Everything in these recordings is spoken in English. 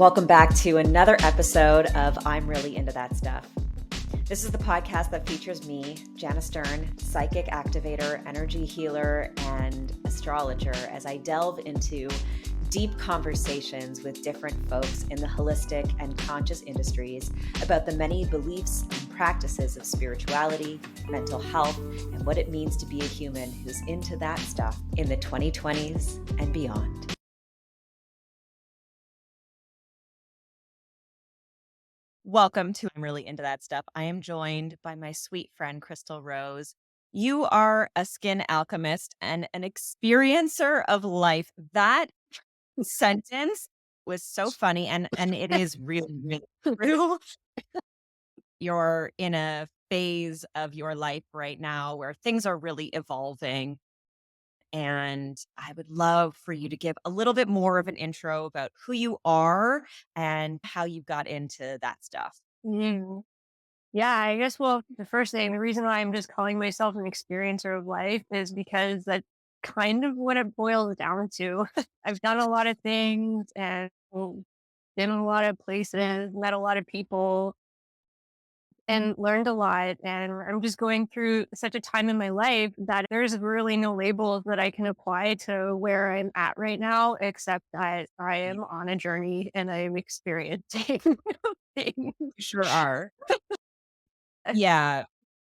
Welcome back to another episode of I'm Really Into That Stuff. This is the podcast that features me, Jana, psychic activator, energy healer, and astrologer, as I delve into deep conversations with different folks in the holistic and conscious industries about the many beliefs and practices of spirituality, mental health, and what it means to be a human who's into that stuff in the 2020s and beyond. Welcome to I'm Really Into That Stuff. I am joined by my sweet friend, Crystal Rose. You are a skin alchemist and an experiencer of life. That sentence was so funny, and it is really, really true. You're in a phase of your life right now where things are really evolving. And I would love for you to give a little bit more of an intro about who you are and how you got into that stuff. Yeah, I guess, the first thing, the reason why I'm just calling myself an experiencer of life is because that's kind of what it boils down to. I've done a lot of things and been a lot of places, met a lot of people, and learned a lot. And I'm just going through such a time in my life that there's really no labels that I can apply to where I'm at right now, except that I am on a journey and I'm experiencing things. You sure are. Yeah.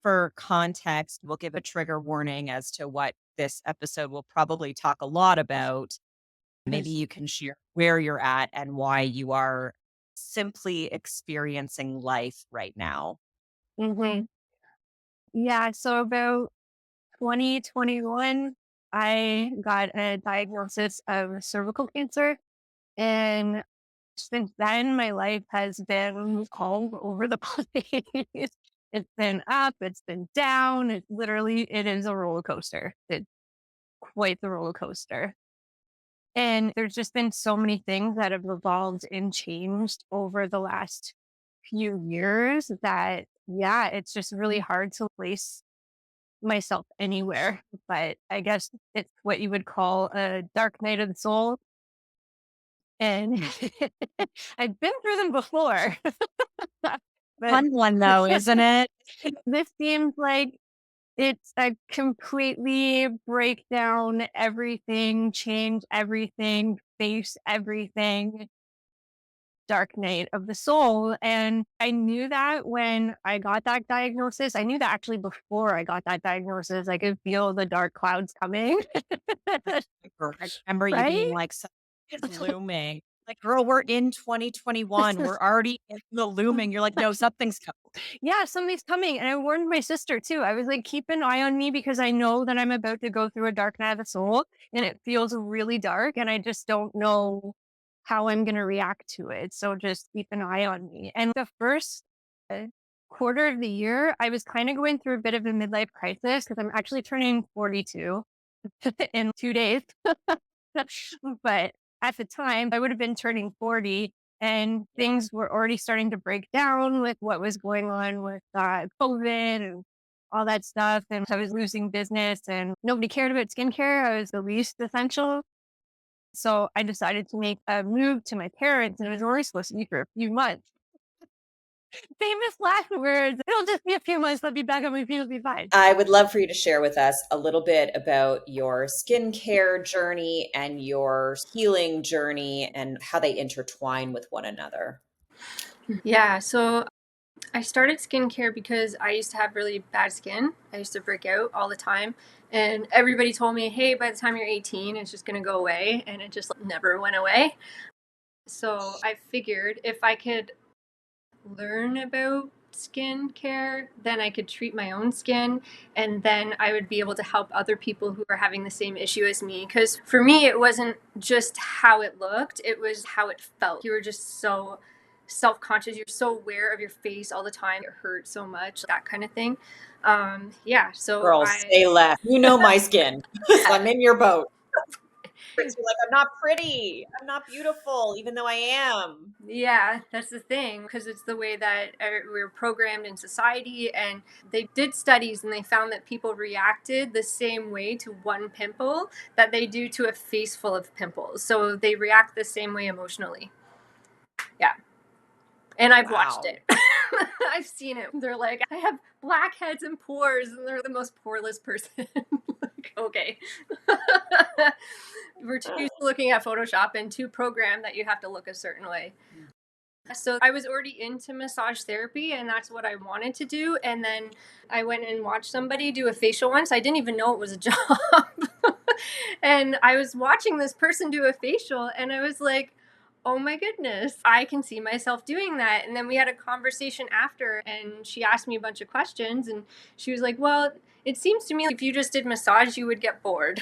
For context, we'll give a trigger warning as to what this episode will probably talk a lot about. Maybe you can share where you're at and why you are simply experiencing life right now. hmm Yeah, so about 2021, I got a diagnosis of cervical cancer. And since then, my life has been all over the place. It's been up, it's been down. It is a roller coaster. It's quite the roller coaster. And there's just been so many things that have evolved and changed over the last few years that, yeah, it's just really hard to place myself anywhere, but I guess it's what you would call a dark night of the soul. And I've been through them before, but Fun one though, isn't it? this seems like it's a completely break down everything, change everything, face everything, dark night of the soul. And I knew that when I got that diagnosis. I knew that actually before I got that diagnosis. I could feel the dark clouds coming. I remember you being Right? like, "Something is looming." Like, girl, we're in 2021. We're already in the looming. You're like, no, something's coming. Yeah, something's coming. And I warned my sister too. I was like, keep an eye on me because I know that I'm about to go through a dark night of the soul and it feels really dark. And I just don't know how I'm going to react to it. So just keep an eye on me. And the first uh, quarter of the year, I was kind of going through a bit of a midlife crisis because I'm actually turning 42 in 2 days. But at the time, I would have been turning 40 and things were already starting to break down with what was going on with COVID and all that stuff. And I was losing business and nobody cared about skincare. I was the least essential. So I decided to make a move to my parents and it was only supposed to be for a few months. Famous last words. It'll just be a few months. I'll be back on my feet. It'll be fine. I would love for you to share with us a little bit about your skincare journey and your healing journey and how they intertwine with one another. Yeah, so I started skincare because I used to have really bad skin. I used to break out all the time. And everybody told me, hey, by the time you're 18, it's just going to go away. And it just never went away. So I figured if I could learn about skincare, then I could treat my own skin. And then I would be able to help other people who are having the same issue as me. Because for me, it wasn't just how it looked, it was how it felt. You were just so self-conscious, you're so aware of your face all the time, it hurts so much, that kind of thing. So Girl, say less. You know my skin. I'm in your boat. You're like, I'm not pretty. I'm not beautiful, even though I am. Yeah, that's the thing, because it's the way that we're programmed in society. And they did studies and they found that people reacted the same way to one pimple that they do to a face full of pimples. So they react the same way emotionally. Yeah. And I've watched Wow. it. I've seen it. They're like, I have blackheads and pores, and they're the most poreless person. Like, okay. We're too used to looking at Photoshop and too programmed that you have to look a certain way. So I was already into massage therapy, and that's what I wanted to do. And then I went and watched somebody do a facial once. I didn't even know it was a job. And I was watching this person do a facial, and I was like, oh my goodness, I can see myself doing that. And then we had a conversation after, and she asked me a bunch of questions, and she was like, well, it seems to me like if you just did massage, you would get bored.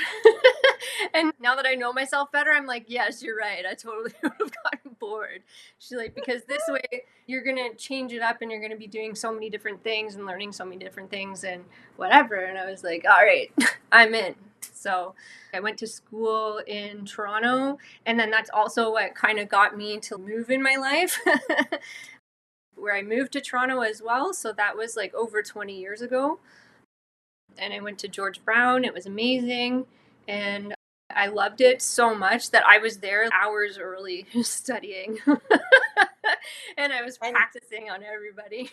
And now that I know myself better, I'm like, yes, you're right. I totally would have gotten bored. She's like, because this way you're going to change it up and you're going to be doing so many different things and learning so many different things and whatever. And I was like, all right, I'm in. So I went to school in Toronto, and then that's also what kind of got me to move in my life. Where I moved to Toronto as well. So that was like over 20 years ago. And I went to George Brown. It was amazing. And I loved it so much that I was there hours early studying. And I was And practicing on everybody.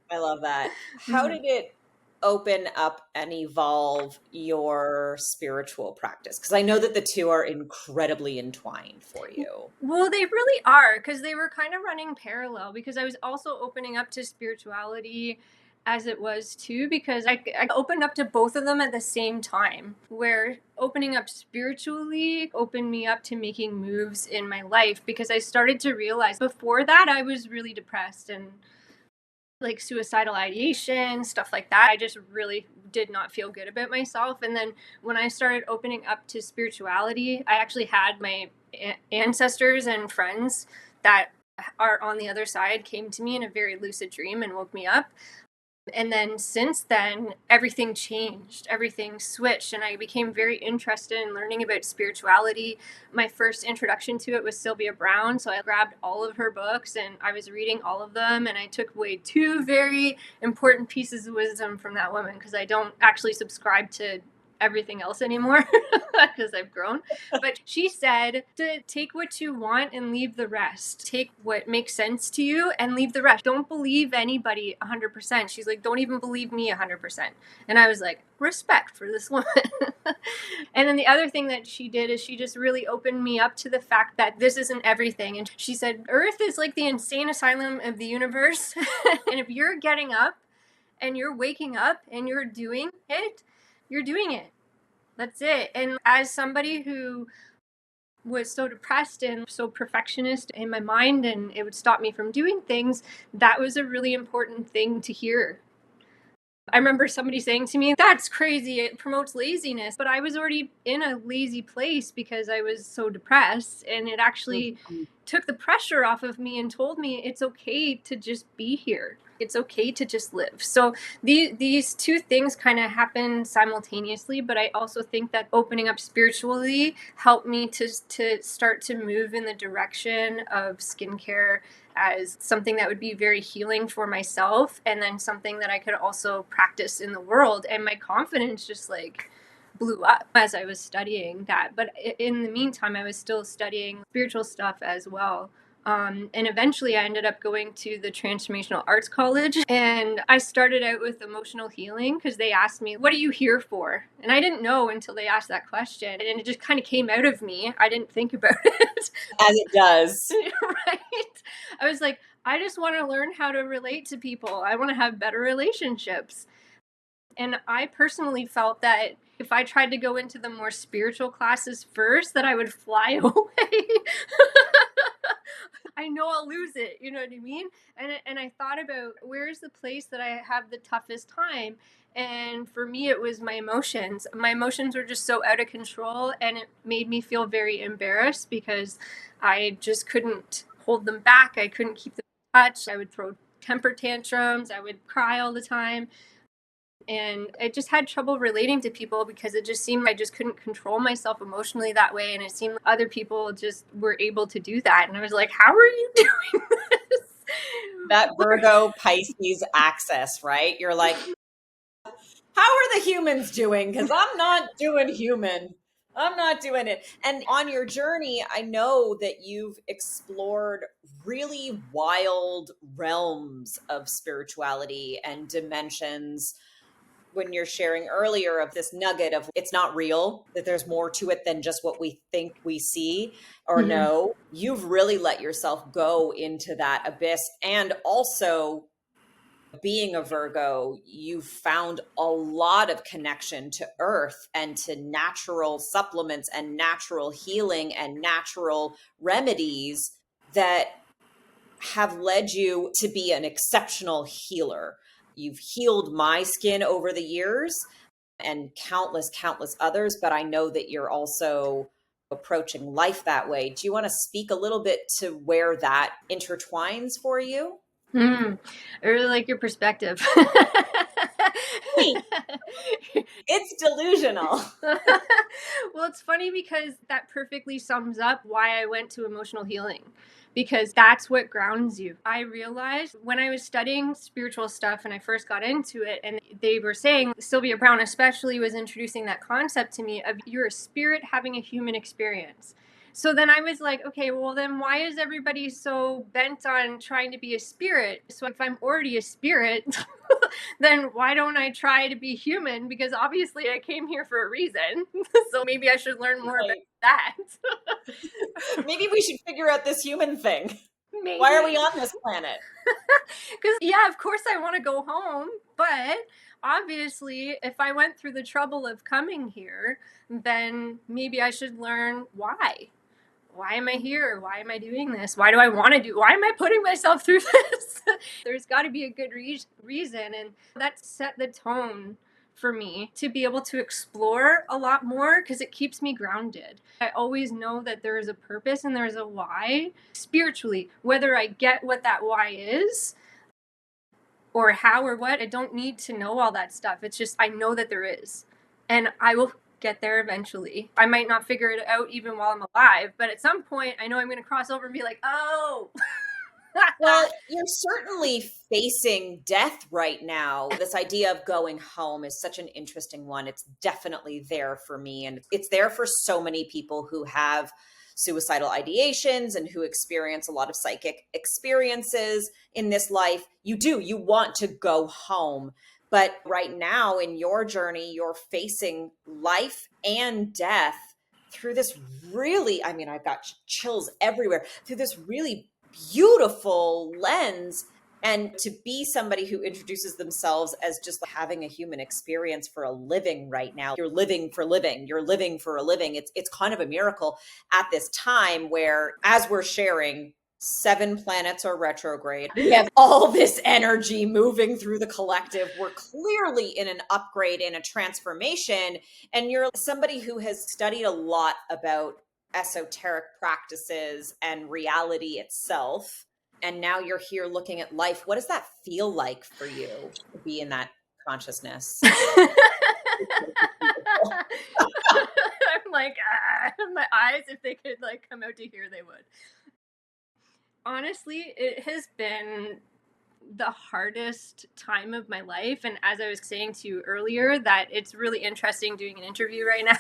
I love that. How did it open up and evolve your spiritual practice? Because I know that the two are incredibly entwined for you. Well, they really are, because they were kind of running parallel, because I was also opening up to spirituality as it was too, because I opened up to both of them at the same time, where opening up spiritually opened me up to making moves in my life, because I started to realize before that I was really depressed and like suicidal ideation, stuff like that. I just really did not feel good about myself. And then when I started opening up to spirituality, I actually had my ancestors and friends that are on the other side came to me in a very lucid dream and woke me up. And then since then, everything changed, everything switched, and I became very interested in learning about spirituality. My first introduction to it was Sylvia Brown, so I grabbed all of her books and I was reading all of them, and I took away two very important pieces of wisdom from that woman, because I don't actually subscribe to everything else anymore because I've grown. But she said to take what you want and leave the rest. Take what makes sense to you and leave the rest. Don't believe anybody 100%. She's like, don't even believe me 100%. And I was like, respect for this woman. And then the other thing that she did is she just really opened me up to the fact that this isn't everything. And she said, Earth is like the insane asylum of the universe. And if you're getting up and you're waking up and you're doing it, you're doing it. That's it. And as somebody who was so depressed and so perfectionist in my mind, and it would stop me from doing things, that was a really important thing to hear. I remember somebody saying to me, that's crazy, it promotes laziness. But I was already in a lazy place because I was so depressed, and it actually took the pressure off of me and told me it's okay to just be here. It's okay to just live. So these two things kind of happen simultaneously, but I also think that opening up spiritually helped me to start to move in the direction of skincare as something that would be very healing for myself, and then something that I could also practice in the world. And my confidence just like blew up as I was studying that. But in the meantime, I was still studying spiritual stuff as well. And eventually I ended up going to the Transformational Arts College, and I started out with emotional healing because they asked me, what are you here for? And I didn't know until they asked that question, and it just kind of came out of me. I didn't think about it. As it does. Right? I was like, I just want to learn how to relate to people. I want to have better relationships. And I personally felt that if I tried to go into the more spiritual classes first, that I would fly away. I know I'll lose it, you know what I mean? And I thought about, where's the place that I have the toughest time? And for me, it was my emotions. My emotions were just so out of control, and it made me feel very embarrassed because I just couldn't hold them back. I couldn't keep them in touch. I would throw temper tantrums. I would cry all the time. And I just had trouble relating to people because it just seemed I just couldn't control myself emotionally that way. And it seemed other people just were able to do that. And I was like, how are you doing this? That Virgo Pisces axis, right? You're like, how are the humans doing? Because I'm not doing human. I'm not doing it. And on your journey, I know that you've explored really wild realms of spirituality and dimensions when you're sharing earlier of this nugget of it's not real, that there's more to it than just what we think we see or Mhm. know. You've really let yourself go into that abyss. And also, being a Virgo, you found a lot of connection to earth and to natural supplements and natural healing and natural remedies that have led you to be an exceptional healer. You've healed my skin over the years and countless others, but I know that you're also approaching life that way. Do you want to speak a little bit to where that intertwines for you? Mm, I really like your perspective. Hey, it's delusional. Well, it's funny because that perfectly sums up why I went to emotional healing. Because that's what grounds you. I realized when I was studying spiritual stuff and I first got into it, and they were saying, Sylvia Brown especially was introducing that concept to me of you're a spirit having a human experience. So then I was like, okay, well, then why is everybody so bent on trying to be a spirit? So if I'm already a spirit, then why don't I try to be human? Because obviously I came here for a reason. So maybe I should learn more about Right. that. Maybe we should figure out this human thing. Why are Maybe. we on this planet? Because, yeah, of course I want to go home. But obviously, if I went through the trouble of coming here, then maybe I should learn why. Why am I here? Why am I doing this? Why do I want to do? Why am I putting myself through this? There's got to be a good reason, and that set the tone for me to be able to explore a lot more because it keeps me grounded. I always know that there is a purpose and there's a why spiritually. Whether I get what that why is or how or what, I don't need to know all that stuff. It's just I know that there is. And I will get there eventually. I might not figure it out even while I'm alive, but at some point I know I'm going to cross over and be like, "Oh." Well, you're certainly facing death right now. This idea of going home is such an interesting one. It's definitely there for me. And it's there for so many people who have suicidal ideations and who experience a lot of psychic experiences in this life. You want to go home. But right now in your journey, you're facing life and death through this really, I mean, I've got chills everywhere, through this really beautiful lens. And to be somebody who introduces themselves as just having a human experience for a living right now, you're living for living, you're living for a living. It's kind of a miracle at this time where, as we're sharing, 7 planets are retrograde. We have all this energy moving through the collective. We're clearly in an upgrade and a transformation. And you're somebody who has studied a lot about esoteric practices and reality itself. And now you're here looking at life. What does that feel like for you to be in that consciousness? I'm like, my eyes, if they could like come out to here, they would. Honestly, it has been the hardest time of my life. And as I was saying to you earlier, that it's really interesting doing an interview right now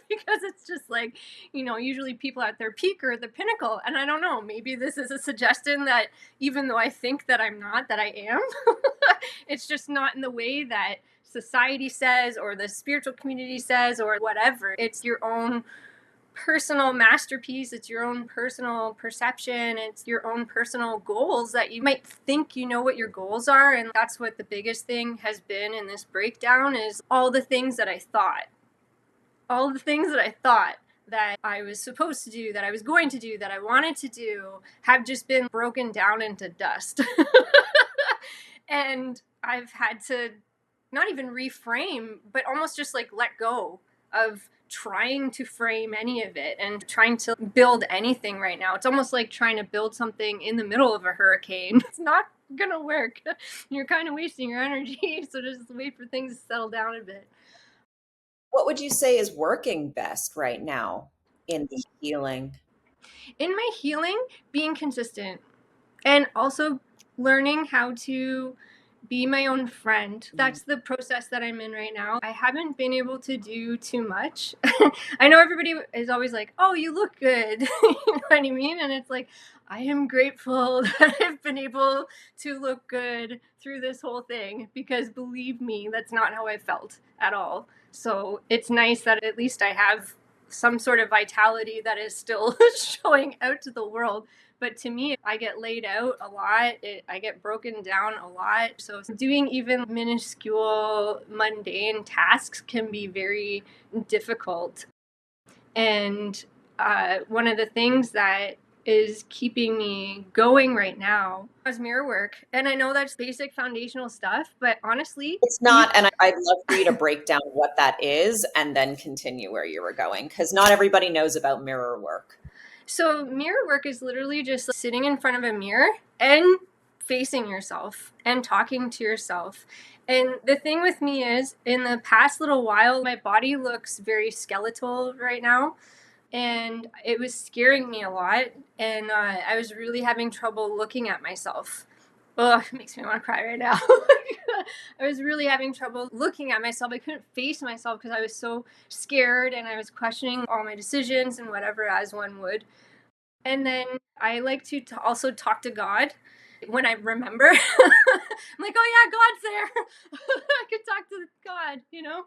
because it's just like, usually people at their peak or the pinnacle. And I don't know, maybe this is a suggestion that even though I think that I'm not, that I am, it's just not in the way that society says or the spiritual community says or whatever. It's your own personal masterpiece. It's your own personal perception. It's your own personal goals that you might think you know what your goals are. And that's what the biggest thing has been in this breakdown is all the things that I thought. All the things that I thought that I was supposed to do, that I was going to do, that I wanted to do, have just been broken down into dust. And I've had to not even reframe, but almost just like let go of trying to frame any of it and trying to build anything right now. It's almost like trying to build something in the middle of a hurricane. It's not gonna work. You're kind of wasting your energy. So just wait for things to settle down a bit. What would you say is working best right now in the healing? In my healing, being consistent and also learning how to be my own friend. That's the process that I'm in right now. I haven't been able to do too much. I know everybody is always like, oh, you look good. You know what I mean? And it's like, I am grateful that I've been able to look good through this whole thing, because believe me, that's not how I felt at all. So it's nice that at least I have some sort of vitality that is still showing out to the world. But to me, I get laid out a lot. I get broken down a lot. So doing even minuscule, mundane tasks can be very difficult. And one of the things that is keeping me going right now is mirror work. And I know that's basic foundational stuff, but honestly, It's not, and I'd love for you to break down what that is and then continue where you were going, because not everybody knows about mirror work. so mirror work is literally just sitting in front of a mirror and facing yourself and talking to yourself. And the thing with me is, in the past little while, my body looks very skeletal right now. And it was scaring me a lot. And I was really having trouble looking at myself. Oh, it makes me want to cry right now. I was really having trouble looking at myself. I couldn't face myself because I was so scared, and I was questioning all my decisions and whatever, as one would. And then I like to also talk to God when I remember. I'm like, oh yeah, God's there. I could talk to God, you know?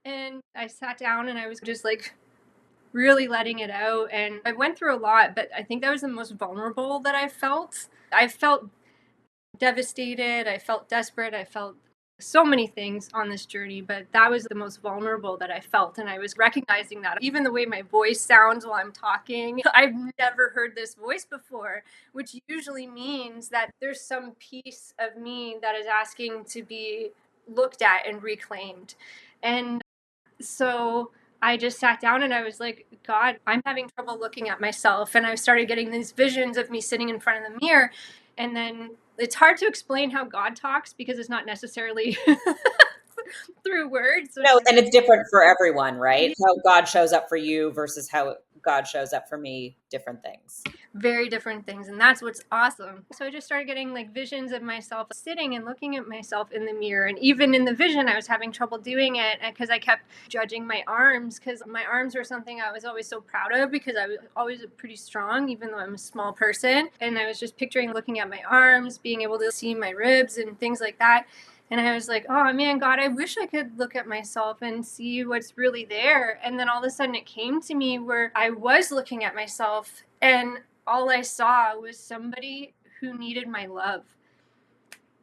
And I sat down and I was just like really letting it out. And I went through a lot, but I think that was the most vulnerable that I felt. I felt devastated. I felt desperate. I felt so many things on this journey, but that was the most vulnerable that I felt. And I was recognizing that. Even the way my voice sounds while I'm talking, I've never heard this voice before, which usually means that there's some piece of me that is asking to be looked at and reclaimed. And so I just sat down and I was like, God, I'm having trouble looking at myself. And I started getting these visions of me sitting in front of the mirror. And then it's hard to explain how God talks because it's not necessarily through words. No, and it's different for everyone, right? How God shows up for you versus how God shows up for me, different things. Very different things, and that's what's awesome. So I just started getting like visions of myself sitting and looking at myself in the mirror, and even in the vision I was having trouble doing it because I kept judging my arms, because my arms were something I was always so proud of, because I was always pretty strong even though I'm a small person. And I was just picturing looking at my arms, being able to see my ribs and things like that. And I was like, oh man, God, I wish I could look at myself and see what's really there. And then all of a sudden it came to me where I was looking at myself, and all I saw was somebody who needed my love.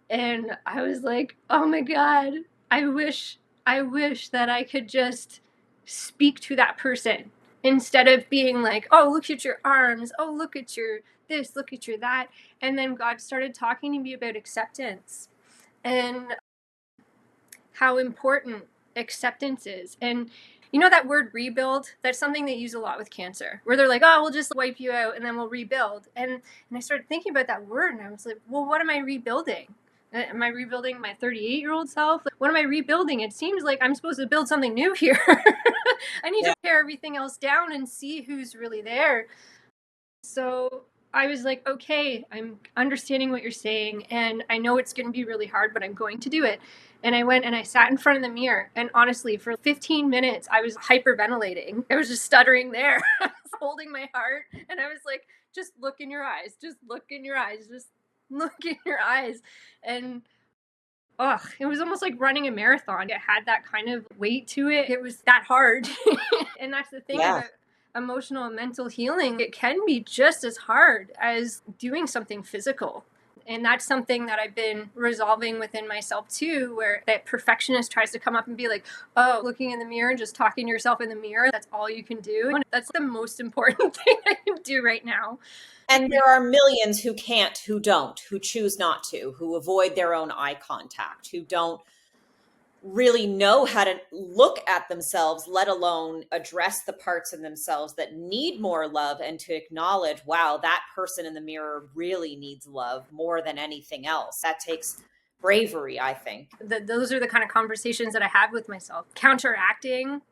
And I was like, oh my God, I wish that I could just speak to that person instead of being like, oh, look at your arms. Oh, look at your this, look at your that. And then God started talking to me about acceptance and how important acceptance is. And you know that word rebuild? That's something they use a lot with cancer, where they're like, oh, we'll just wipe you out and then we'll rebuild. And I started thinking about that word, and I was like, well, what am I rebuilding? Am I rebuilding my 38-year-old self? Like, what am I rebuilding? It seems like I'm supposed to build something new here. I need to tear everything else down and see who's really there. So I was like, okay, I'm understanding what you're saying, and I know it's going to be really hard, but I'm going to do it. And I went and I sat in front of the mirror, and honestly, for 15 minutes, I was hyperventilating. I was just stuttering there, holding my heart, and I was like, just look in your eyes, just look in your eyes, just look in your eyes. And it was almost like running a marathon. It had that kind of weight to it. It was that hard. And that's the thing Yeah. about emotional and mental healing. It can be just as hard as doing something physical. And that's something that I've been resolving within myself too, where that perfectionist tries to come up and be like, oh, looking in the mirror and just talking to yourself in the mirror, that's all you can do. And that's the most important thing I can do right now. And there are millions who can't, who don't, who choose not to, who avoid their own eye contact, who don't really know how to look at themselves, let alone address the parts in themselves that need more love, and to acknowledge, wow, that person in the mirror really needs love more than anything else. That takes bravery, I think. Those are the kind of conversations that I have with myself, counteracting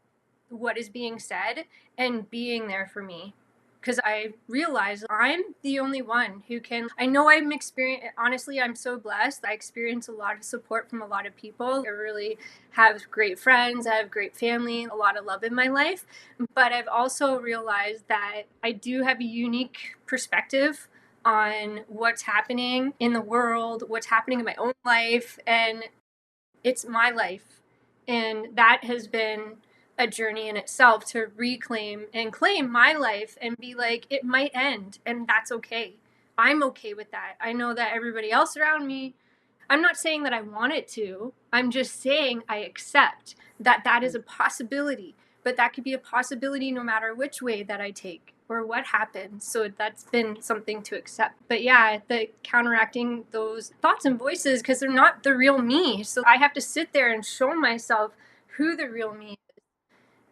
what is being said and being there for me. because I realize I'm the only one who can. I know I'm honestly, I'm so blessed. I experience a lot of support from a lot of people. I really have great friends, I have great family, a lot of love in my life. But I've also realized that I do have a unique perspective on what's happening in the world, what's happening in my own life, and it's my life. And that has been a journey in itself to reclaim and claim my life and be like, it might end, and that's okay. I'm okay with that. I know that everybody else around me, I'm not saying that I want it to. I'm just saying I accept that that is a possibility, but that could be a possibility no matter which way that I take or what happens. So that's been something to accept. But yeah, the counteracting those thoughts and voices, because they're not the real me. So I have to sit there and show myself who the real me is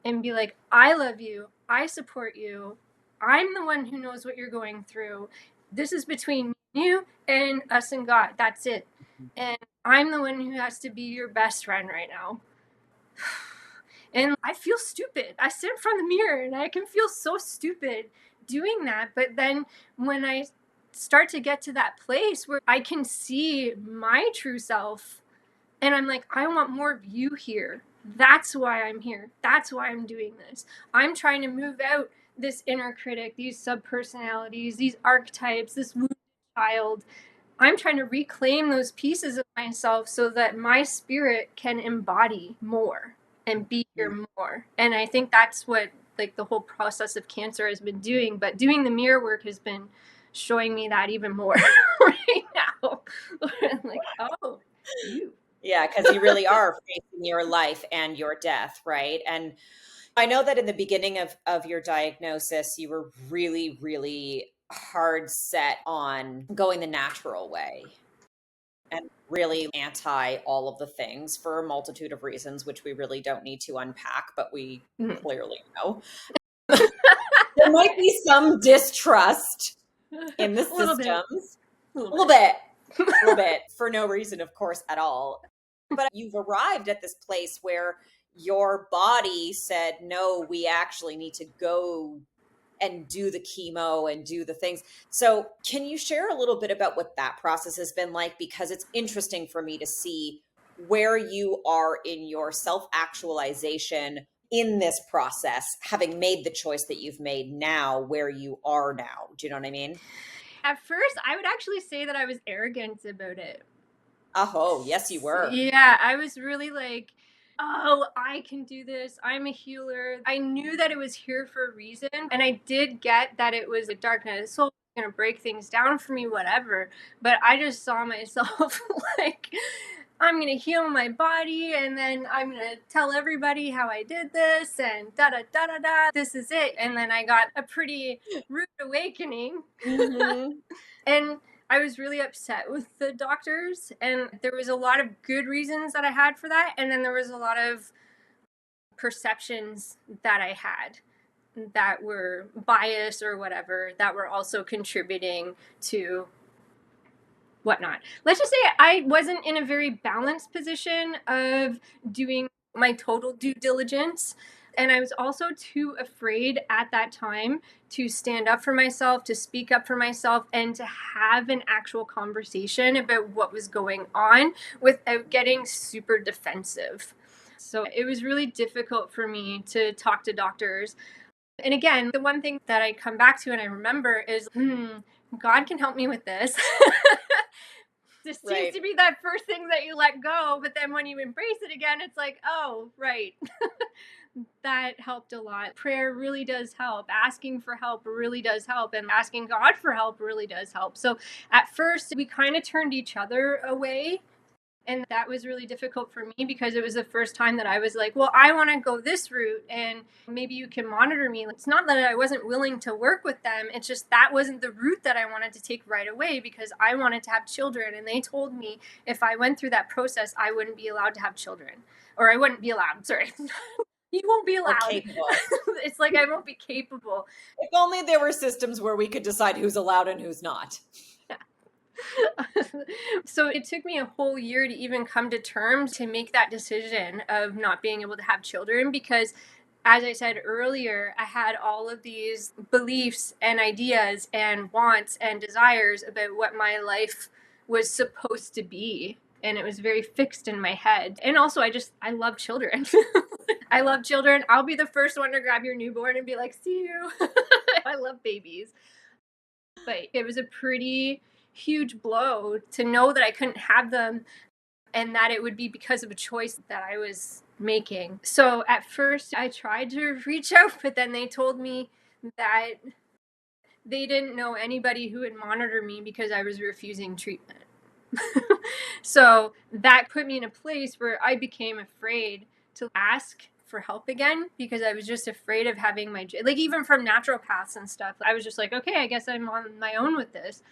and be like, I love you. I support you. I'm the one who knows what you're going through. This is between you and us and God. That's it. And I'm the one who has to be your best friend right now. And I feel stupid. I sit in front of the mirror and I can feel so stupid doing that. But then when I start to get to that place where I can see my true self, and I'm like, I want more of you here. That's why I'm here. That's why I'm doing this. I'm trying to move out this inner critic, these subpersonalities, these archetypes, this wounded child. I'm trying to reclaim those pieces of myself so that my spirit can embody more and be here more. And I think that's what like the whole process of cancer has been doing. But doing the mirror work has been showing me that even more right now. I'm like, oh, you. Yeah, because you really are facing your life and your death, right? And I know that in the beginning of your diagnosis, you were really, really hard set on going the natural way and really anti all of the things for a multitude of reasons, which we really don't need to unpack, but we clearly know. There might be some distrust in the systems. A little bit, for no reason, of course, at all. But you've arrived at this place where your body said, no, we actually need to go and do the chemo and do the things. So can you share a little bit about what that process has been like? Because it's interesting for me to see where you are in your self-actualization in this process, having made the choice that you've made now, where you are now. Do you know what I mean? At first, I would actually say that I was arrogant about it. Oh, yes, you were. Yeah, I was really like, oh, I can do this. I'm a healer. I knew that it was here for a reason. And I did get that it was a dark night of the soul, going to break things down for me, whatever. But I just saw myself like, I'm going to heal my body and then I'm going to tell everybody how I did this and da da da da da. This is it. And then I got a pretty rude awakening. Mm-hmm. And I was really upset with the doctors, and there was a lot of good reasons that I had for that, and then there was a lot of perceptions that I had that were biased or whatever that were also contributing to whatnot. Let's just say I wasn't in a very balanced position of doing my total due diligence. And I was also too afraid at that time to stand up for myself, to speak up for myself, and to have an actual conversation about what was going on without getting super defensive. So it was really difficult for me to talk to doctors. And again, the one thing that I come back to and I remember is, God can help me with this. This seems to be that first thing that you let go, but then when you embrace it again, it's like, oh, right. That helped a lot. Prayer really does help. Asking for help really does help. And asking God for help really does help. So at first, we kind of turned each other away. And that was really difficult for me because it was the first time that I was like, well, I want to go this route and maybe you can monitor me. It's not that I wasn't willing to work with them. It's just that wasn't the route that I wanted to take right away because I wanted to have children. And they told me if I went through that process, I wouldn't be allowed to have children. Or I wouldn't be allowed. Sorry. You won't be allowed. It's like I won't be capable. If only there were systems where we could decide who's allowed and who's not. So it took me a whole year to even come to terms to make that decision of not being able to have children because as I said earlier, I had all of these beliefs and ideas and wants and desires about what my life was supposed to be. And it was very fixed in my head. And also, I love children. I love children. I'll be the first one to grab your newborn and be like, see you. I love babies. But it was a pretty huge blow to know that I couldn't have them and that it would be because of a choice that I was making. So at first, I tried to reach out, but then they told me that they didn't know anybody who would monitor me because I was refusing treatment. So that put me in a place where I became afraid to ask for help again because I was just afraid of having like even from naturopaths and stuff. I was just like, okay, I guess I'm on my own with this.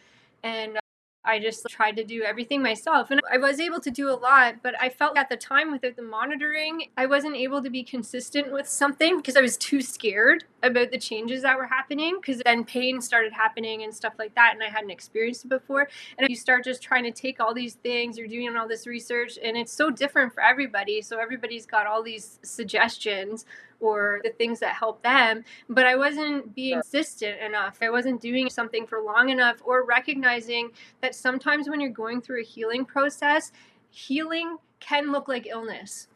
And I just tried to do everything myself. And I was able to do a lot, but I felt at the time without the monitoring, I wasn't able to be consistent with something because I was too scared about the changes that were happening because then pain started happening and stuff like that. And I hadn't experienced it before. And you start just trying to take all these things, you're doing all this research, and it's so different for everybody. So everybody's got all these suggestions or the things that help them, but I wasn't being consistent enough. I wasn't doing something for long enough or recognizing that sometimes when you're going through a healing process, healing can look like illness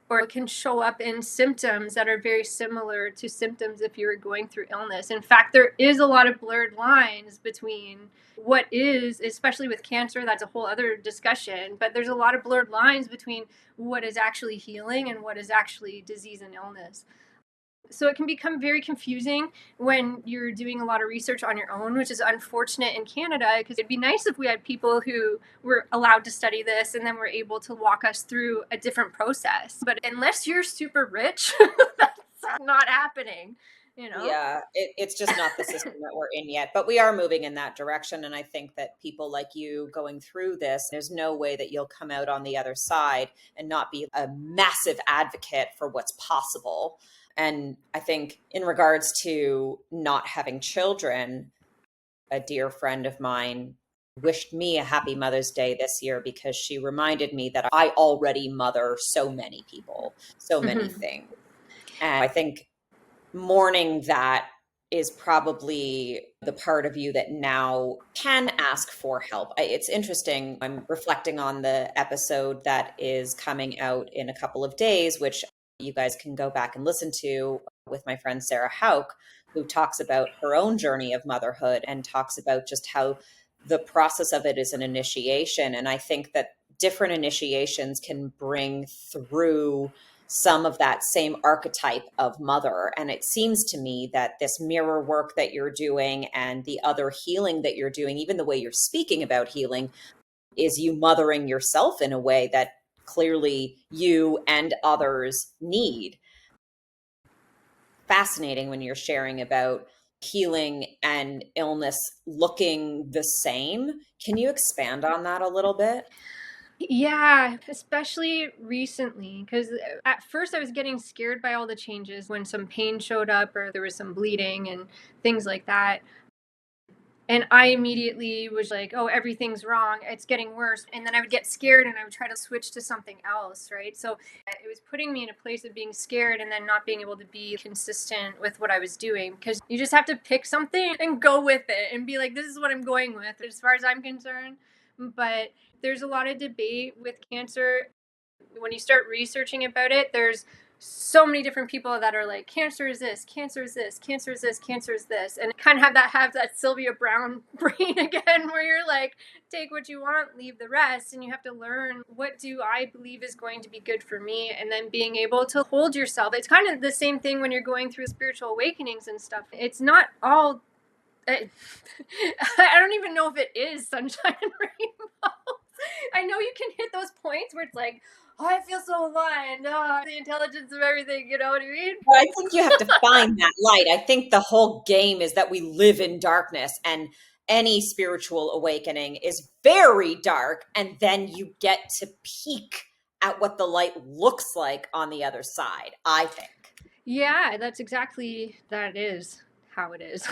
or it can show up in symptoms that are very similar to symptoms if you were going through illness. In fact, there is a lot of blurred lines between what is, especially with cancer, that's a whole other discussion, but there's a lot of blurred lines between what is actually healing and what is actually disease and illness. So it can become very confusing when you're doing a lot of research on your own, which is unfortunate in Canada because it'd be nice if we had people who were allowed to study this and then were able to walk us through a different process. But unless you're super rich, that's not happening, you know? Yeah, it's just not the system that we're in yet, but we are moving in that direction. And I think that people like you going through this, there's no way that you'll come out on the other side and not be a massive advocate for what's possible. And I think in regards to not having children, a dear friend of mine wished me a happy Mother's Day this year because she reminded me that I already mother so many people, so many Mm-hmm. things. And I think mourning that is probably the part of you that now can ask for help. It's interesting. I'm reflecting on the episode that is coming out in a couple of days, which you guys can go back and listen to with my friend Sarah Hauk, who talks about her own journey of motherhood and talks about just how the process of it is an initiation. And I think that different initiations can bring through some of that same archetype of mother. And it seems to me that this mirror work that you're doing and the other healing that you're doing, even the way you're speaking about healing, is you mothering yourself in a way that clearly you and others need. Fascinating when you're sharing about healing and illness looking the same. Can you expand on that a little bit? Yeah, especially recently, because at first I was getting scared by all the changes when some pain showed up or there was some bleeding and things like that. And I immediately was like, oh, everything's wrong. It's getting worse. And then I would get scared and I would try to switch to something else, right? So it was putting me in a place of being scared and then not being able to be consistent with what I was doing because you just have to pick something and go with it and be like, this is what I'm going with as far as I'm concerned. But there's a lot of debate with cancer. When you start researching about it, there's so many different people that are like, cancer is this, cancer is this, cancer is this, cancer is this, and kind of have that Sylvia Brown brain again, where you're like, take what you want, leave the rest, and you have to learn what do I believe is going to be good for me, and then being able to hold yourself. It's kind of the same thing when you're going through spiritual awakenings and stuff. It's not all. I don't even know if it is sunshine and rainbows. I know you can hit those points where it's like, oh, I feel so aligned. Oh, the intelligence of everything. You know what I mean? But I think you have to find that light. I think the whole game is that we live in darkness, and any spiritual awakening is very dark. And then you get to peek at what the light looks like on the other side, I think. Yeah, that's exactly that is how it is.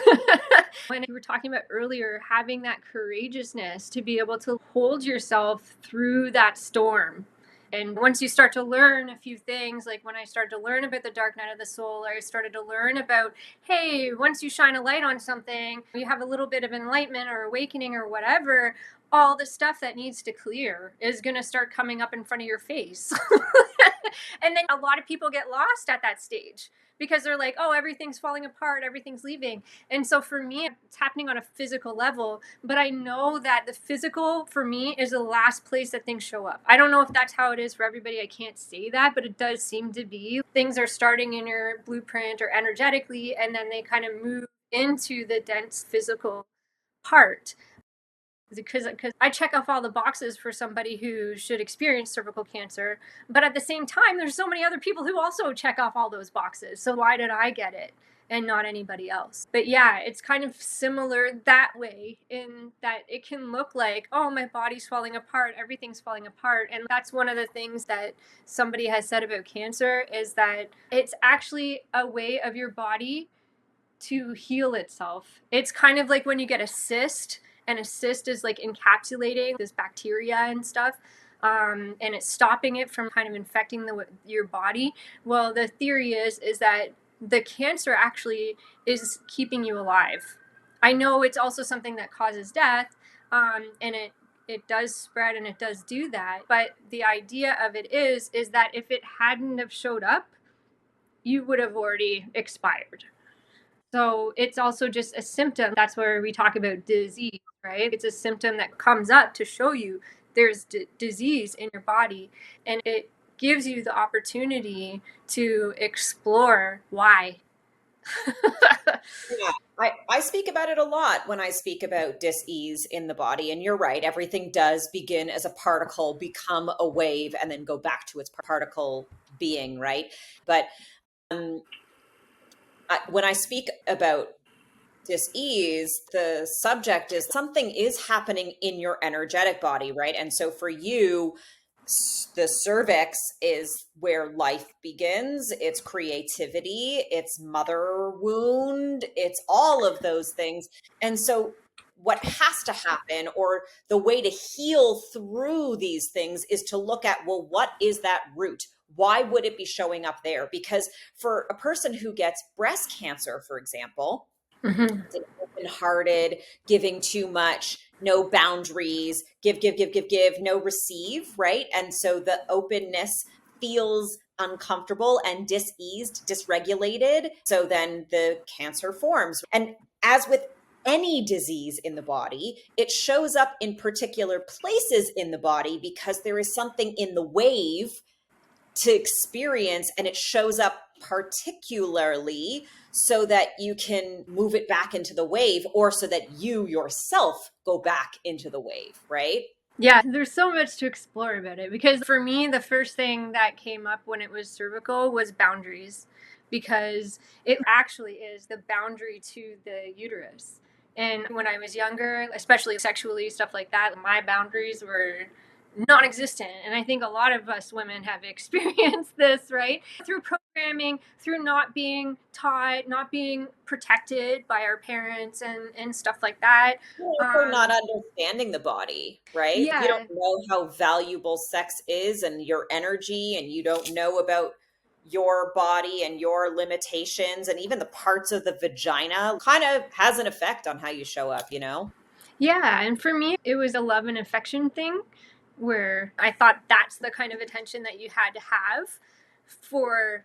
When you were talking about earlier, having that courageousness to be able to hold yourself through that storm And once you start to learn a few things, like when I started to learn about the dark night of the soul, I started to learn about, hey, once you shine a light on something, you have a little bit of enlightenment or awakening or whatever, all the stuff that needs to clear is going to start coming up in front of your face. And then a lot of people get lost at that stage because they're like, oh, everything's falling apart, everything's leaving. And so for me, it's happening on a physical level, but I know that the physical for me is the last place that things show up. I don't know if that's how it is for everybody. I can't say that, but it does seem to be. Things are starting in your blueprint or energetically, and then they kind of move into the dense physical part. Because I check off all the boxes for somebody who should experience cervical cancer, but at the same time, there's so many other people who also check off all those boxes. So why did I get it and not anybody else? But yeah, it's kind of similar that way, in that it can look like, oh, my body's falling apart, everything's falling apart. And that's one of the things that somebody has said about cancer, is that it's actually a way of your body to heal itself. It's kind of like when you get a cyst, and a cyst is like encapsulating this bacteria and stuff, and it's stopping it from kind of infecting your body. Well, the theory is that the cancer actually is keeping you alive. I know it's also something that causes death, and it does spread and it does do that. But the idea of it is that if it hadn't have showed up, you would have already expired. So it's also just a symptom. That's where we talk about disease, right? It's a symptom that comes up to show you there's disease in your body, and it gives you the opportunity to explore why. Yeah, I speak about it a lot when I speak about dis-ease in the body. And you're right, everything does begin as a particle, become a wave, and then go back to its particle being, right? But um, when I speak about dis-ease, the subject is something is happening in your energetic body, right? And so for you, the cervix is where life begins. It's creativity, it's mother wound, it's all of those things. And so what has to happen, or the way to heal through these things, is to look at, well, what is that root? Why would it be showing up there? Because for a person who gets breast cancer, for example, Mm-hmm. it's an open-hearted, giving too much, no boundaries, give, no receive, right? And so the openness feels uncomfortable and diseased, dysregulated. So then the cancer forms. And as with any disease in the body, it shows up in particular places in the body because there is something in the wave to experience, and it shows up particularly so that you can move it back into the wave, or so that you yourself go back into the wave, right? Yeah, there's so much to explore about it, because for me, the first thing that came up when it was cervical was boundaries, because it actually is the boundary to the uterus. And when I was younger, especially sexually, stuff like that, my boundaries were non-existent. And I think a lot of us women have experienced this, right? Through programming, through not being taught, not being protected by our parents, and stuff like that. Also not understanding the body, right? You don't Yeah. know how valuable sex is and your energy, and you don't know about your body and your limitations, and even the parts of the vagina kind of has an effect on how you show up, you know? Yeah, and for me, it was a love and affection thing, where I thought that's the kind of attention that you had to have for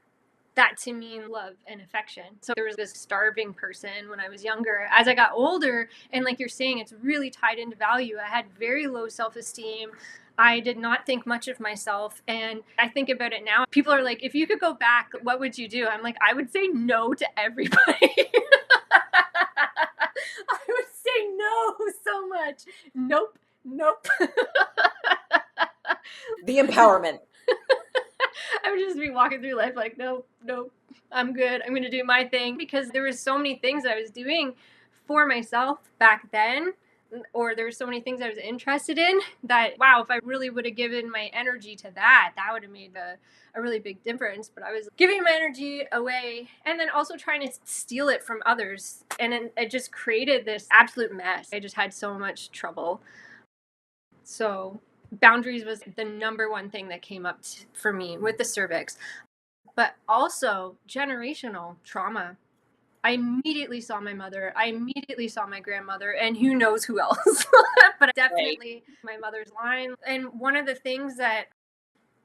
that to mean love and affection. So there was this starving person when I was younger. As I got older, and like you're saying, it's really tied into value. I had very low self esteem. I did not think much of myself. And I think about it now. People are like, if you could go back, what would you do? I'm like, I would say no to everybody. I would say no so much. Nope, nope. The empowerment. I would just be walking through life like, nope, nope, I'm good. I'm going to do my thing, because there was so many things I was doing for myself back then, or there were so many things I was interested in, that, wow, if I really would have given my energy to that, that would have made a really big difference. But I was giving my energy away, and then also trying to steal it from others. And it just created this absolute mess. I just had so much trouble. So boundaries was the number one thing that came up for me with the cervix, but also generational trauma. I immediately saw my mother. I immediately saw my grandmother, and who knows who else. But Right. definitely my mother's line. And one of the things that,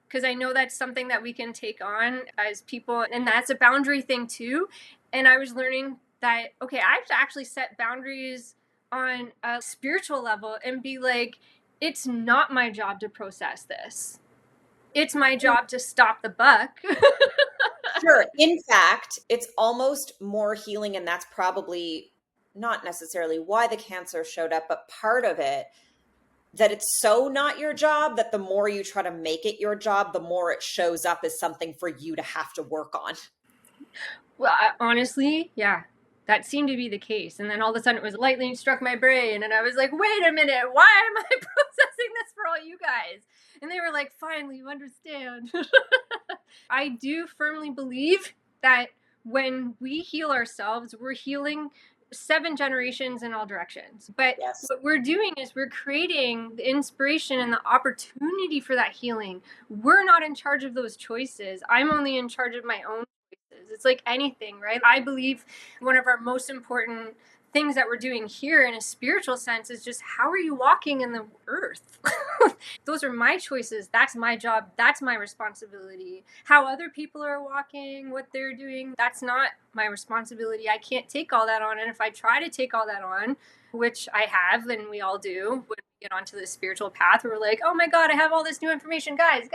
because I know that's something that we can take on as people, and that's a boundary thing too. And I was learning that, okay, I have to actually set boundaries on a spiritual level and be like, it's not my job to process this. It's my job to stop the buck. Sure. In fact, it's almost more healing, and that's probably not necessarily why the cancer showed up, but part of it, that it's so not your job that the more you try to make it your job, the more it shows up as something for you to have to work on. Well, honestly, yeah, that seemed to be the case. And then all of a sudden it was lightning struck my brain. And I was like, wait a minute, why am I processing this for all you guys? And they were like, finally, you understand. I do firmly believe that when we heal ourselves, we're healing 7 generations in all directions. But Yes. what we're doing is we're creating the inspiration and the opportunity for that healing. We're not in charge of those choices. I'm only in charge of my own choices. It's like anything, right? I believe one of our most important things that we're doing here in a spiritual sense is just how are you walking in the earth? Those are my choices. That's my job. That's my responsibility. How other people are walking, what they're doing, that's not my responsibility. I can't take all that on. And if I try to take all that on, which I have, and we all do, when we get onto the spiritual path, we're like, oh my God, I have all this new information. Guys.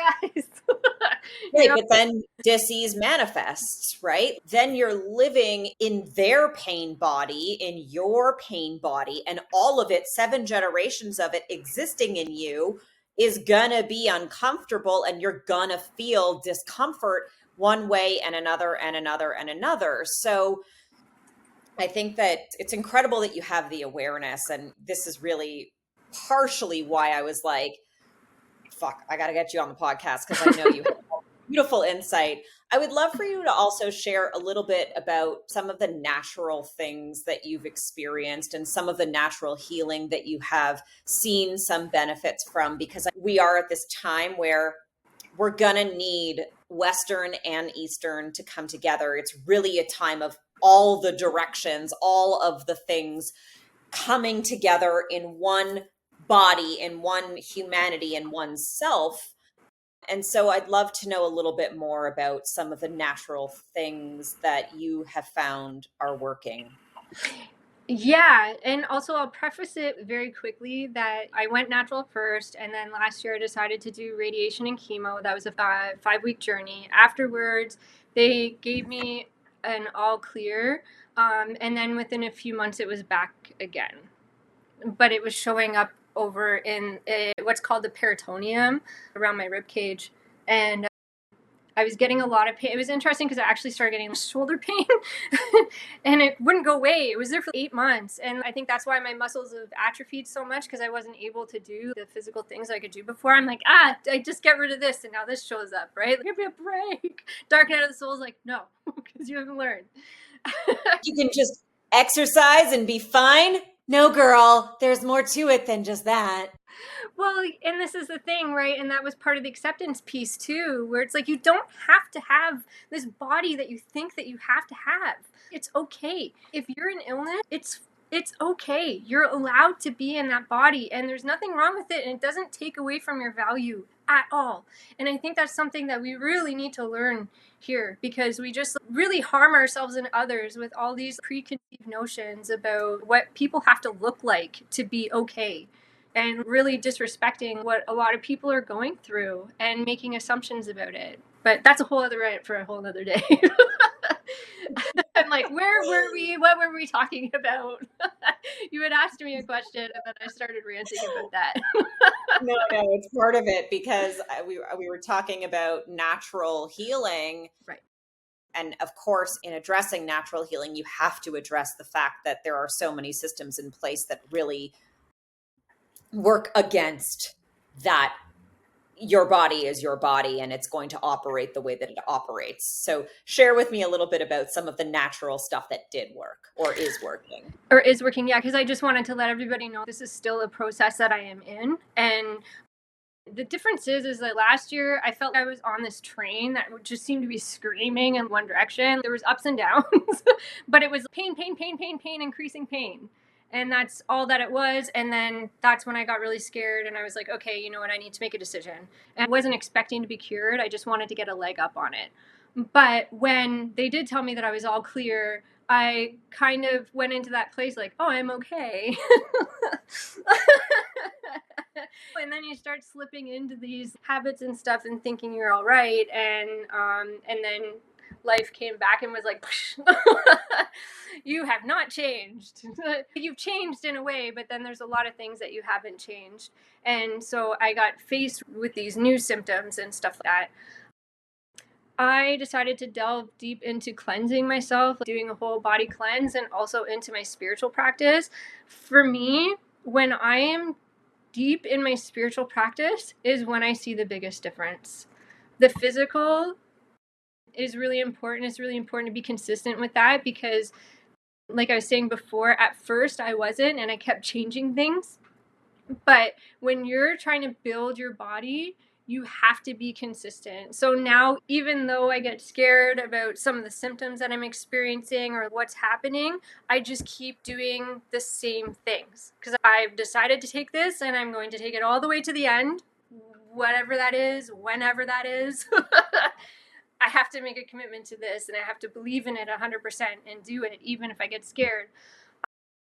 Right, but then disease manifests, right? Then you're living in their pain body, in your pain body, and all of it, 7 generations of it existing in you is gonna be uncomfortable, and you're gonna feel discomfort one way and another and another and another. So I think that it's incredible that you have the awareness, and this is really partially why I was like, fuck, I got to get you on the podcast because I know you have beautiful insight. I would love for you to also share a little bit about some of the natural things that you've experienced and some of the natural healing that you have seen some benefits from, because we are at this time where we're going to need Western and Eastern to come together. It's really a time of all the directions, all of the things coming together in one body, in one humanity, in one self. And so I'd love to know a little bit more about some of the natural things that you have found are working. Yeah, and also I'll preface it very quickly that I went natural first, and then last year I decided to do radiation and chemo. That was a 5-week journey. Afterwards, they gave me an all clear, and then within a few months it was back again. But it was showing up over in what's called the peritoneum around my rib cage, and I was getting a lot of pain. It was interesting because I actually started getting shoulder pain and it wouldn't go away. It was there for 8 months. And I think that's why my muscles have atrophied so much, because I wasn't able to do the physical things I could do before. I'm like, I just get rid of this. And now this shows up, right? Give me a break. Dark Night of the Soul is like, no, because you haven't learned. You can just exercise and be fine. No, girl, there's more to it than just that. Well, and this is the thing, right? And that was part of the acceptance piece too, where it's like you don't have to have this body that you think that you have to have. It's okay. If you're in illness, it's okay. You're allowed to be in that body, and there's nothing wrong with it, and it doesn't take away from your value at all. And I think that's something that we really need to learn here, because we just really harm ourselves and others with all these preconceived notions about what people have to look like to be okay, and really disrespecting what a lot of people are going through and making assumptions about it. But that's a whole other rant for a whole other day. I'm like, where were we? What were we talking about? You had asked me a question and then I started ranting about that. No, it's part of it, because we were talking about natural healing. Right. And of course, in addressing natural healing, you have to address the fact that there are so many systems in place that really work against that. Your body is your body, and it's going to operate the way that it operates. So share with me a little bit about some of the natural stuff that did work or is working. Or is working, yeah, because I just wanted to let everybody know this is still a process that I am in. And The difference is that last year I felt I was on this train that would just seem to be screaming in one direction. There was ups and downs, but it was pain, pain, pain, pain, pain, increasing pain. And that's all that it was. And then that's when I got really scared and I was like, okay, you know what? I need to make a decision. And I wasn't expecting to be cured. I just wanted to get a leg up on it. But when they did tell me that I was all clear, I kind of went into that place like, oh, I'm okay. And then you start slipping into these habits and stuff and thinking you're all right. And then life came back and was like, you have not changed. You've changed in a way, but then there's a lot of things that you haven't changed. And so I got faced with these new symptoms and stuff like that. I decided to delve deep into cleansing myself, doing a whole body cleanse, and also into my spiritual practice. For me, when I am deep in my spiritual practice is when I see the biggest difference. The physical is really important. It's really important to be consistent with that because, like I was saying before, at first I wasn't and I kept changing things. But when you're trying to build your body, you have to be consistent. So now, even though I get scared about some of the symptoms that I'm experiencing or what's happening, I just keep doing the same things because I've decided to take this and I'm going to take it all the way to the end, whatever that is, whenever that is. I have to make a commitment to this and I have to believe in it 100% and do it, even if I get scared.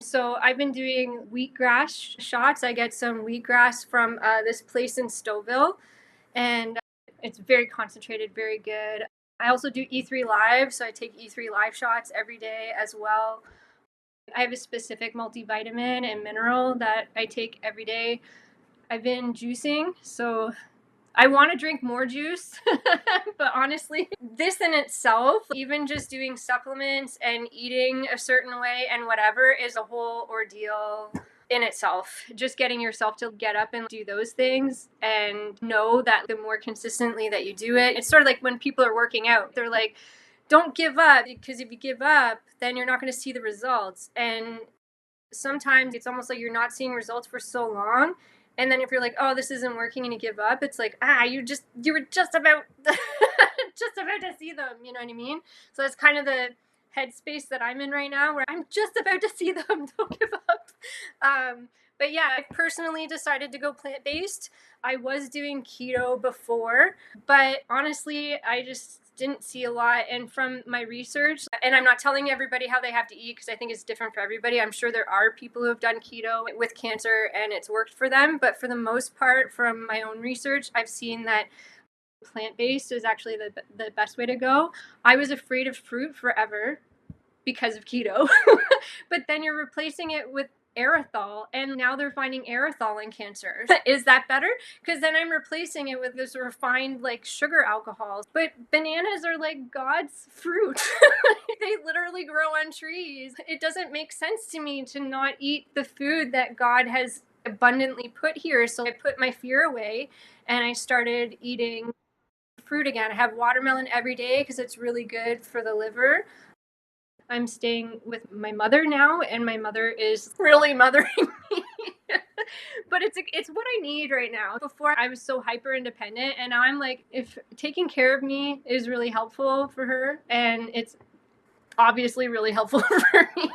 So I've been doing wheatgrass shots. I get some wheatgrass from this place in Stouffville, and it's very concentrated, very good. I also do E3 Live, so I take E3 Live shots every day as well. I have a specific multivitamin and mineral that I take every day. I've been juicing, so I want to drink more juice, but honestly, this in itself, even just doing supplements and eating a certain way and whatever, is a whole ordeal in itself. Just getting yourself to get up and do those things and know that the more consistently that you do it, it's sort of like when people are working out, they're like, don't give up, because if you give up, then you're not going to see the results. And sometimes it's almost like you're not seeing results for so long. And then if you're like, oh, this isn't working and you give up, it's like, you were just about just about to see them, you know what I mean? So that's kind of the headspace that I'm in right now where I'm just about to see them, don't give up. But yeah, I personally decided to go plant-based. I was doing keto before, but honestly, I just didn't see a lot. And from my research, and I'm not telling everybody how they have to eat because I think it's different for everybody. I'm sure there are people who have done keto with cancer and it's worked for them. But for the most part, from my own research, I've seen that plant-based is actually the best way to go. I was afraid of fruit forever because of keto, but then you're replacing it with erythol, and now they're finding erythol in cancer. Is that better? Because then I'm replacing it with this refined like sugar alcohols. But bananas are like God's fruit. They literally grow on trees. It doesn't make sense to me to not eat the food that God has abundantly put here. So I put my fear away and I started eating fruit again. I have watermelon every day because it's really good for the liver. I'm staying with my mother now, and my mother is really mothering me. But it's what I need right now. Before I was so hyper independent, and now I'm like, if taking care of me is really helpful for her, and it's obviously really helpful for me,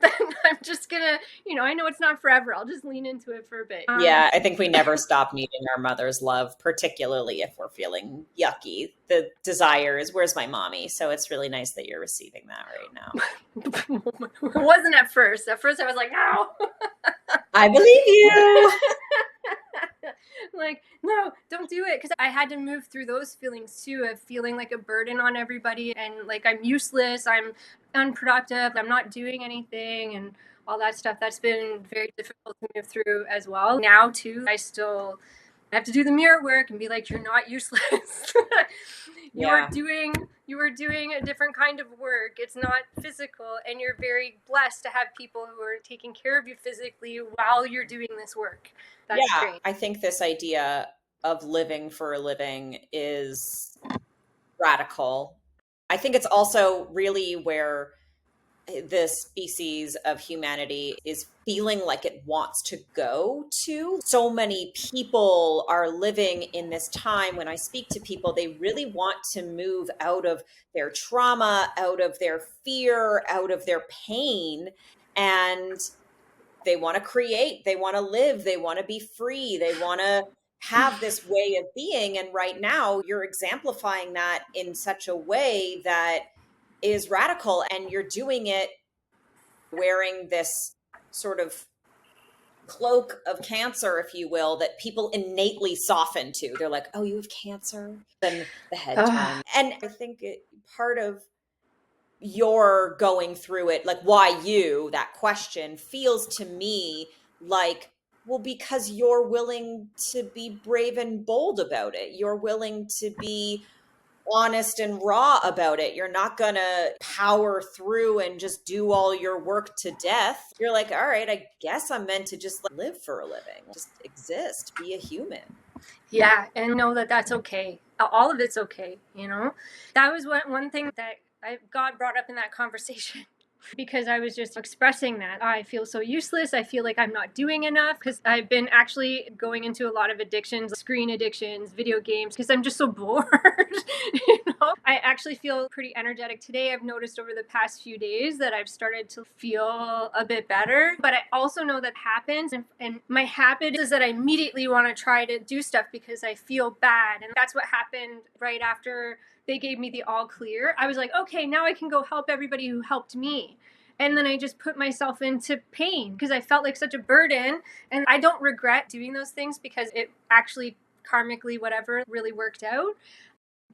then I'm just gonna, I know it's not forever. I'll just lean into it for a bit. Yeah, I think we never stop needing our mother's love, particularly if we're feeling yucky. The desire is, where's my mommy? So it's really nice that you're receiving that right now. It wasn't at first. At first I was like, no. I believe you. Like, no, don't do it. Because I had to move through those feelings too, of feeling like a burden on everybody and like I'm useless, I'm unproductive, I'm not doing anything, and all that stuff. That's been very difficult to move through as well. Now too, I have to do the mirror work and be like, you're not useless. You are doing a different kind of work. It's not physical, and you're very blessed to have people who are taking care of you physically while you're doing this work. That's great. I think this idea of living for a living is radical. I think it's also really where the species of humanity is feeling like it wants to go to. So many people are living in this time. When I speak to people, they really want to move out of their trauma, out of their fear, out of their pain. And they want to create, they want to live, they want to be free, they want to have this way of being. And right now, you're exemplifying that in such a way that is radical, and you're doing it wearing this sort of cloak of cancer, if you will, that people innately soften to. They're like, oh, you have cancer? Then the head turn. And I think part of your going through it, like why you, that question feels to me like, well, because you're willing to be brave and bold about it. You're willing to be honest and raw about it. You're not gonna power through and just do all your work to death. You're like, all right, I guess I'm meant to just like, live for a living, just exist, be a human. Yeah, and know that that's okay. All of it's okay, you know? That was one thing that God brought up in that conversation. Because I was just expressing that I feel so useless. I feel like I'm not doing enough because I've been actually going into a lot of addictions, screen addictions, video games, because I'm just so bored. You know, I actually feel pretty energetic today. I've noticed over the past few days that I've started to feel a bit better, but I also know that happens. And my habit is that I immediately want to try to do stuff because I feel bad. And that's what happened right after they gave me the all clear. I was like, okay, now I can go help everybody who helped me. And then I just put myself into pain because I felt like such a burden. And I don't regret doing those things because it actually karmically, whatever, really worked out.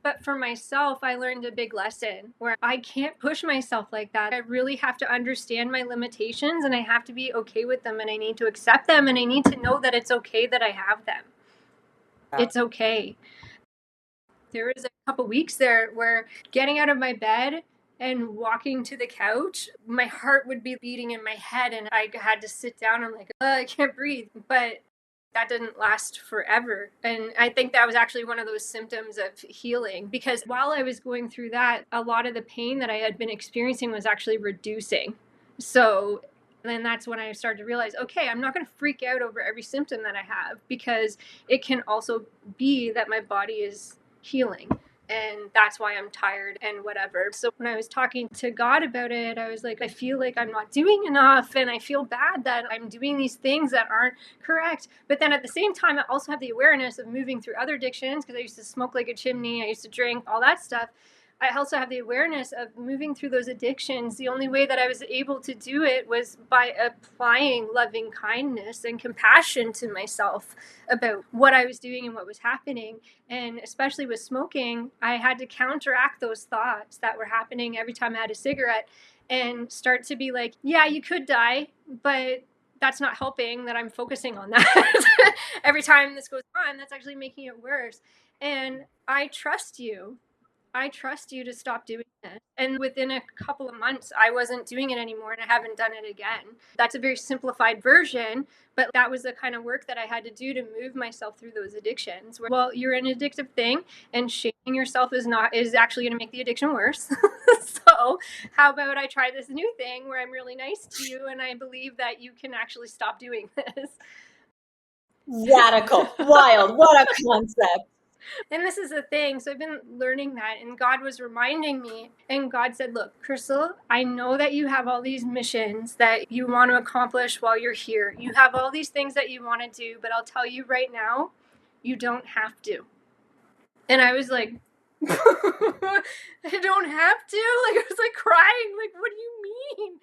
But for myself, I learned a big lesson where I can't push myself like that. I really have to understand my limitations and I have to be okay with them and I need to accept them and I need to know that it's okay that I have them. It's okay. There was a couple weeks there where getting out of my bed and walking to the couch, my heart would be beating in my head and I had to sit down. I'm like, I can't breathe. But that didn't last forever. And I think that was actually one of those symptoms of healing because while I was going through that, a lot of the pain that I had been experiencing was actually reducing. So then that's when I started to realize, okay, I'm not going to freak out over every symptom that I have because it can also be that my body is healing and that's why I'm tired and whatever. So when I was talking to God about it, I was like, I feel like I'm not doing enough and I feel bad that I'm doing these things that aren't correct. But then at the same time, I also have the awareness of moving through other addictions because I used to smoke like a chimney, I used to drink, all that stuff. I also have the awareness of moving through those addictions. The only way that I was able to do it was by applying loving kindness and compassion to myself about what I was doing and what was happening. And especially with smoking, I had to counteract those thoughts that were happening every time I had a cigarette and start to be like, yeah, you could die, but that's not helping that I'm focusing on that. Every time this goes on, that's actually making it worse. And I trust you to stop doing this. And within a couple of months, I wasn't doing it anymore and I haven't done it again. That's a very simplified version, but that was the kind of work that I had to do to move myself through those addictions. Well, you're an addictive thing and shaming yourself is actually going to make the addiction worse. So how about I try this new thing where I'm really nice to you and I believe that you can actually stop doing this. Radical, wild, what a concept. And this is the thing. So I've been learning that, and God was reminding me. And God said, look, Crystal, I know that you have all these missions that you want to accomplish while you're here. You have all these things that you want to do, but I'll tell you right now, you don't have to. And I was like, I don't have to? Like, I was like crying. Like, what do you mean?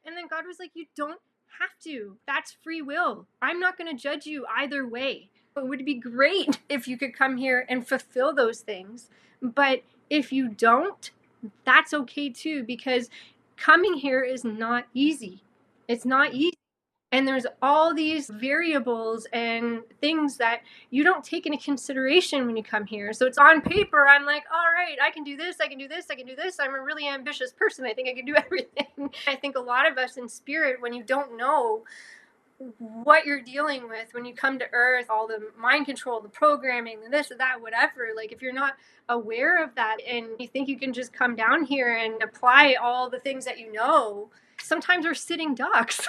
And then God was like, you don't have to. That's free will. I'm not going to judge you either way. It would be great if you could come here and fulfill those things. But if you don't, that's okay too, because coming here is not easy. It's not easy. And there's all these variables and things that you don't take into consideration when you come here. So it's on paper, I'm like, all right, I can do this, I can do this, I can do this. I'm a really ambitious person. I think I can do everything. I think a lot of us in spirit, when you don't know what you're dealing with when you come to Earth, all the mind control, the programming, the this, that, whatever. Like, if you're not aware of that and you think you can just come down here and apply all the things that you know, sometimes we're sitting ducks.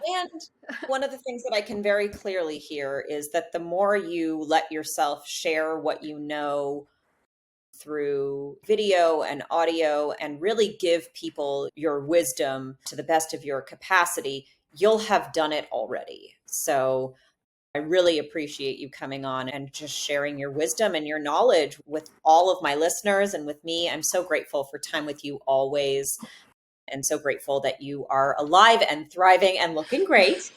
And one of the things that I can very clearly hear is that the more you let yourself share what you know through video and audio and really give people your wisdom to the best of your capacity, you'll have done it already. So I really appreciate you coming on and just sharing your wisdom and your knowledge with all of my listeners and with me. I'm so grateful for time with you always, and so grateful that you are alive and thriving and looking great.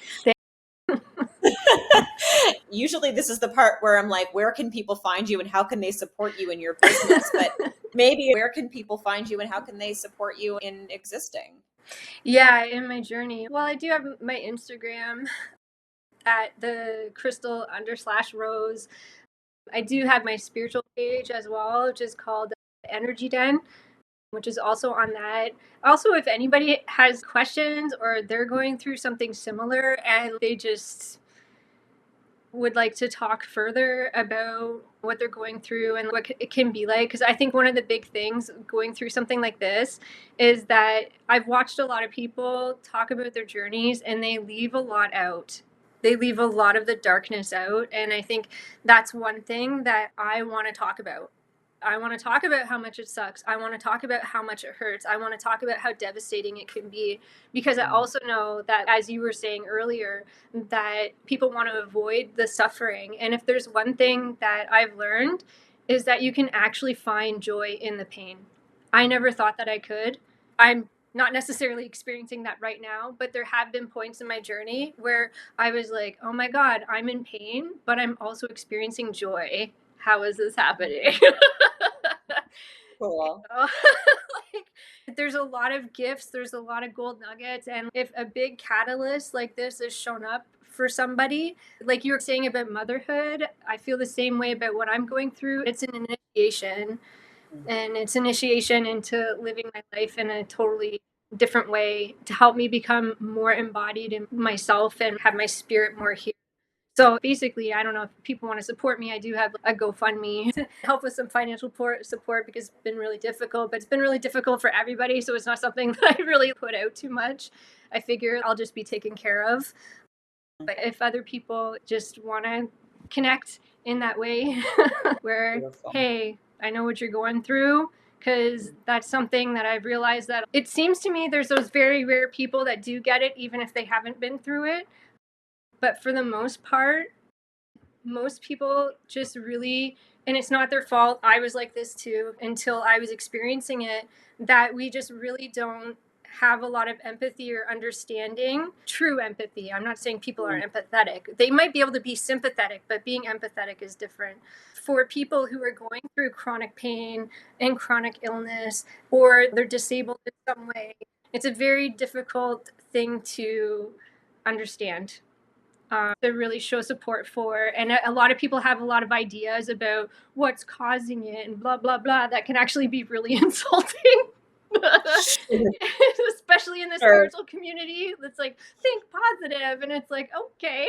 Usually this is the part where I'm like, where can people find you and how can they support you in your business? But maybe where can people find you and how can they support you in existing? Yeah, in my journey. Well, I do have my Instagram at the crystal_rose. I do have my spiritual page as well, which is called Energy Den, which is also on that. Also, if anybody has questions or they're going through something similar and they just would like to talk further about what they're going through and what it can be like, because I think one of the big things going through something like this is that I've watched a lot of people talk about their journeys and they leave a lot out. They leave a lot of the darkness out, and I think that's one thing that I want to talk about. I want to talk about how much it sucks. I want to talk about how much it hurts. I want to talk about how devastating it can be, because I also know that, as you were saying earlier, that people want to avoid the suffering. And if there's one thing that I've learned is that you can actually find joy in the pain. I never thought that I could. I'm not necessarily experiencing that right now, but there have been points in my journey where I was like, oh my God, I'm in pain, but I'm also experiencing joy. How is this happening? Cool. Like, there's a lot of gifts, there's a lot of gold nuggets, and if a big catalyst like this is shown up for somebody, like you were saying about motherhood, I feel the same way about what I'm going through. It's an initiation, and it's initiation into living my life in a totally different way to help me become more embodied in myself and have my spirit more here. So basically, I don't know if people want to support me. I do have a GoFundMe to help with some financial support, because it's been really difficult, but it's been really difficult for everybody. So it's not something that I really put out too much. I figure I'll just be taken care of. But if other people just want to connect in that way, where, Beautiful. hey, I know what you're going through, because that's something that I've realized, that it seems to me there's those very rare people that do get it, even if they haven't been through it. But for the most part, most people just really, and it's not their fault. I was like this too until I was experiencing it, that we just really don't have a lot of empathy or understanding, true empathy. I'm not saying people are empathetic. They might be able to be sympathetic, but being empathetic is different. For people who are going through chronic pain and chronic illness, or they're disabled in some way, it's a very difficult thing to understand, to really show support for. And a lot of people have a lot of ideas about what's causing it and blah, blah, blah, that can actually be really insulting. Especially in the spiritual community. It's like, think positive. And it's like, okay,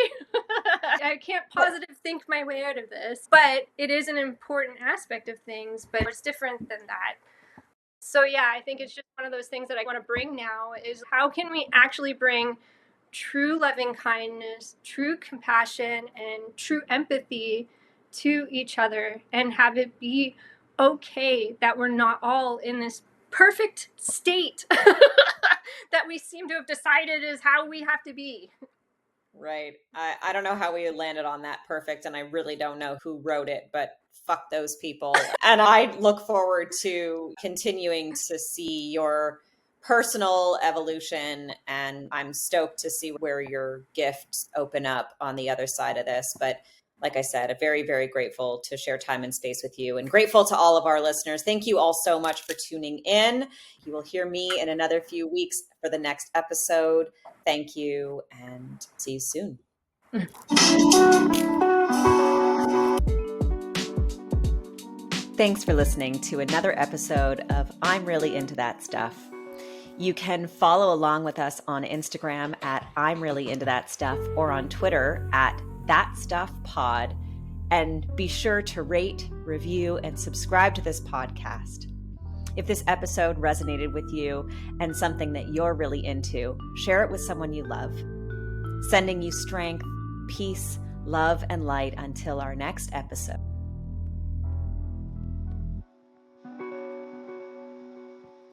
I can't positive think my way out of this. But it is an important aspect of things, but it's different than that. So yeah, I think it's just one of those things that I want to bring now, is how can we actually bring true loving kindness, true compassion, and true empathy to each other, and have it be okay that we're not all in this perfect state that we seem to have decided is how we have to be. Right. I don't know how we landed on that perfect, and I really don't know who wrote it, but fuck those people. And I look forward to continuing to see your personal evolution, and I'm stoked to see where your gifts open up on the other side of this. But like I said, very, very grateful to share time and space with you, and grateful to all of our listeners. Thank you all so much for tuning in. You will hear me in another few weeks for the next episode. Thank you, and see you soon. Thanks for listening to another episode of I'm Really Into That Stuff. You can follow along with us on Instagram at I'm Really Into That Stuff or on Twitter at That Stuff Pod. And be sure to rate, review, and subscribe to this podcast. If this episode resonated with you and something that you're really into, share it with someone you love. Sending you strength, peace, love, and light until our next episode.